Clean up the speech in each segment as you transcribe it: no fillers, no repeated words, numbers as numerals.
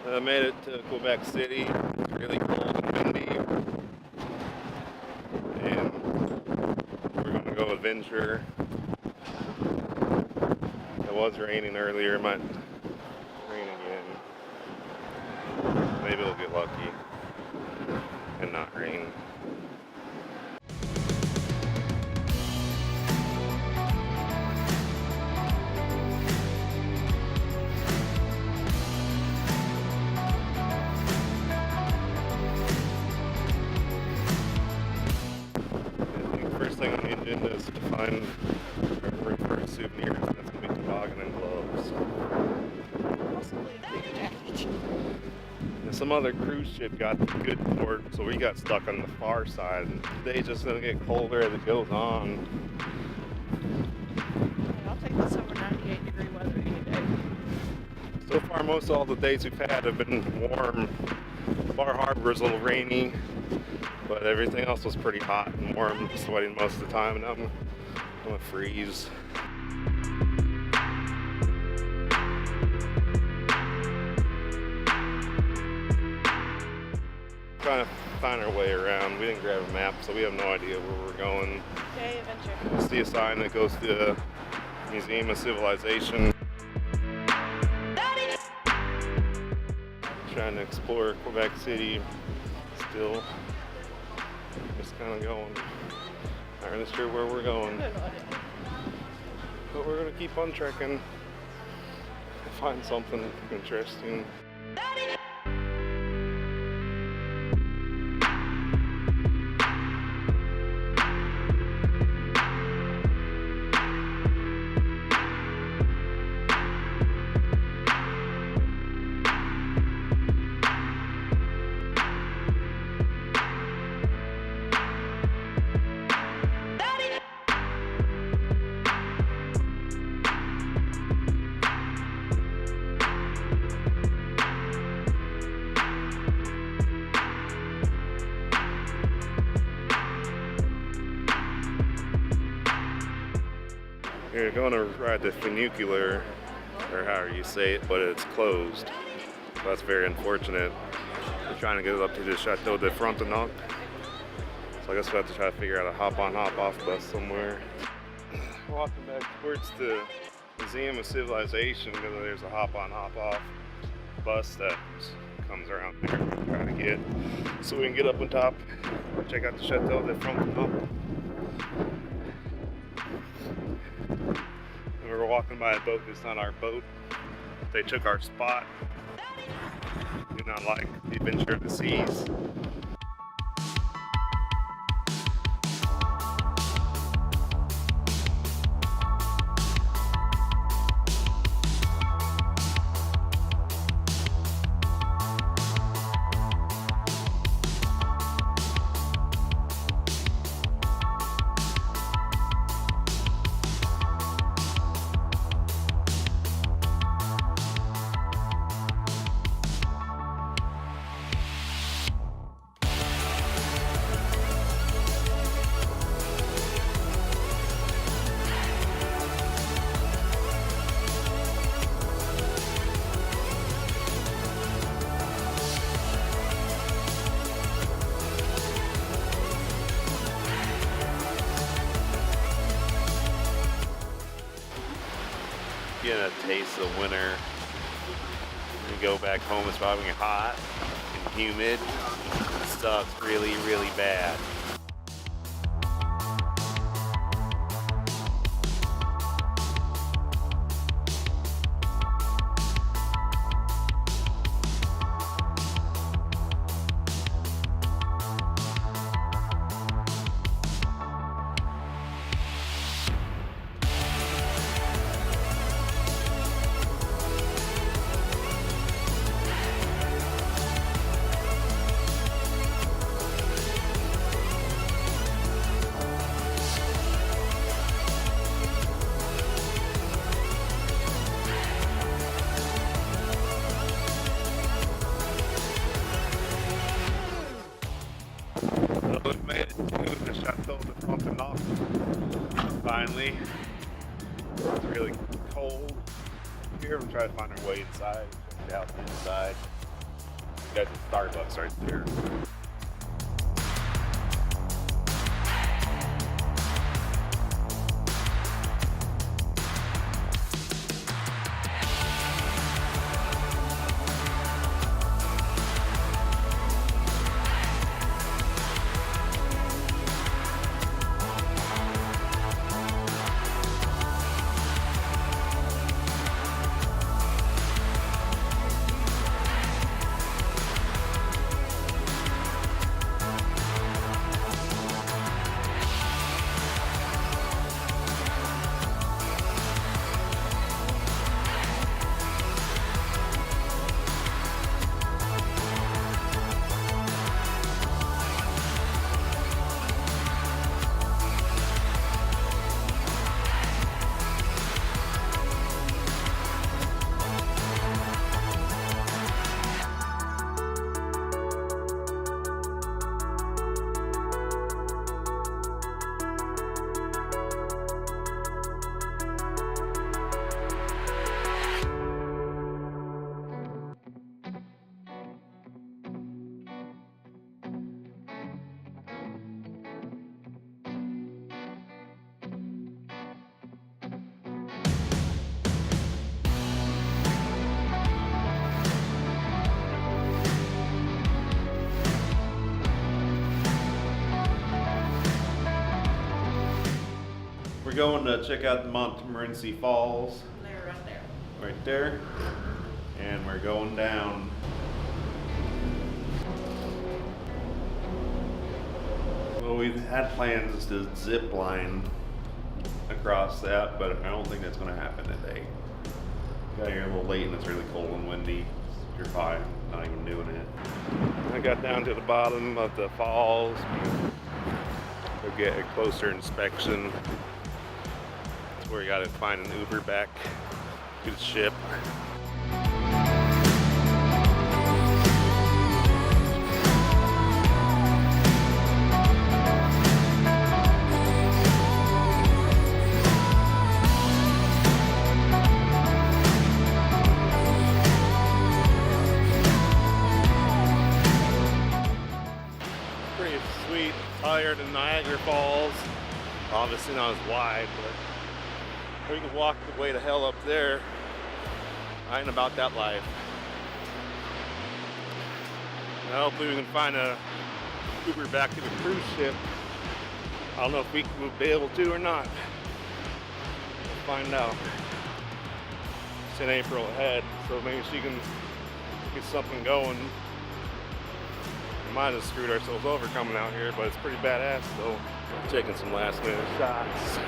I made it to Quebec City. It's really cold and windy, and we're gonna go adventure. It was raining earlier, it might rain again. Maybe we'll get lucky and not rain. First thing on the agenda is to find our first souvenirs, and that's going to be toboggan and gloves. Possibly another jacket. And some other cruise ship got to good port, so we got stuck on the far side. And today's just going to get colder as it goes on. I'll take this over 98-degree weather any day. So far, most all the days we've had have been warm. Bar Harbor is a little rainy, but everything else was pretty hot and warm, sweating most of the time, and I'm gonna freeze. Trying to find our way around. We didn't grab a map, so we have no idea where we're going. Okay, adventure. We see a sign that goes to the Museum of Civilization. Trying to explore Quebec City still. Just kind of going. Not really sure where we're going. But we're going to keep on trekking. Find something interesting. You're going to ride the funicular, or however you say it, but it's closed. So that's very unfortunate. We're trying to get up to the Chateau de Frontenac. So I guess we'll have to try to figure out a hop-on, hop-off bus somewhere. Walking back towards the Museum of Civilization because there's a hop-on, hop-off bus that comes around there we're trying to get. So we can get up on top, check out the Chateau de Frontenac. We were walking by a boat, it's not our boat. They took our spot. Do not like the adventure of the seas. Getting a taste of winter. When you go back home, it's probably hot and humid. It sucks really, really bad. Finally, it's really cold here. I'm trying to find our way inside. Check it out inside. guys at Starbucks right there. We're going to check out the Montmorency Falls. They're right there. Right there. And we're going down. Well, we've had plans to zip line across that, but I don't think that's going to happen today. Got here a little late and it's really cold and windy. You're fine, not even doing it. I got down to the bottom of the falls to get a closer inspection. That's where you got to find an Uber back to the ship. Pretty sweet, higher than Niagara Falls. Obviously not as wide, but we can walk the way to hell up there. I ain't about that life. Now hopefully we can find a Uber back to the cruise ship. I don't know if we'll be able to or not. We'll find out. It's in April ahead, so maybe she can get something going. We might have screwed ourselves over coming out here, but it's pretty badass though. Taking some last minute shots.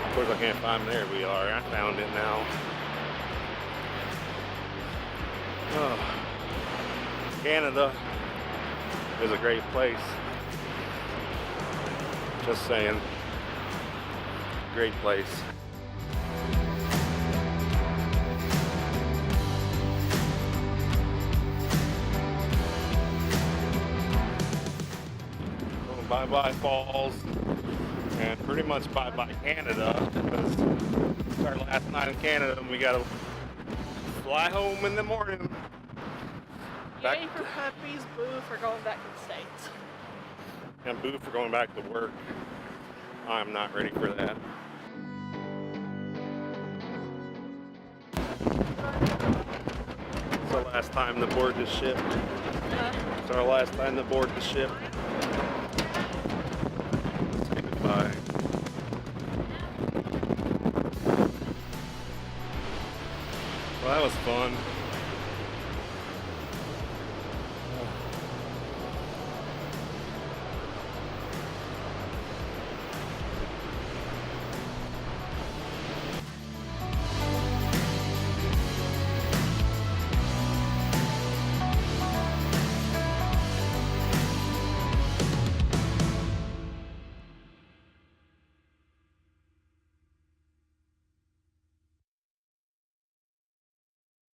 Of course I can't find them. There we are. I found it now. Oh. Canada is a great place. Just saying. Great place. Bye-bye Falls. And pretty much bye-bye Canada, because it's our last night in Canada and we gotta fly home in the morning. Yay for puppies, boo for going back to the States. And boo for going back to work. I'm not ready for that. It's our last time to board the ship. It's our last time to board the ship. Say goodbye. Well, that was fun.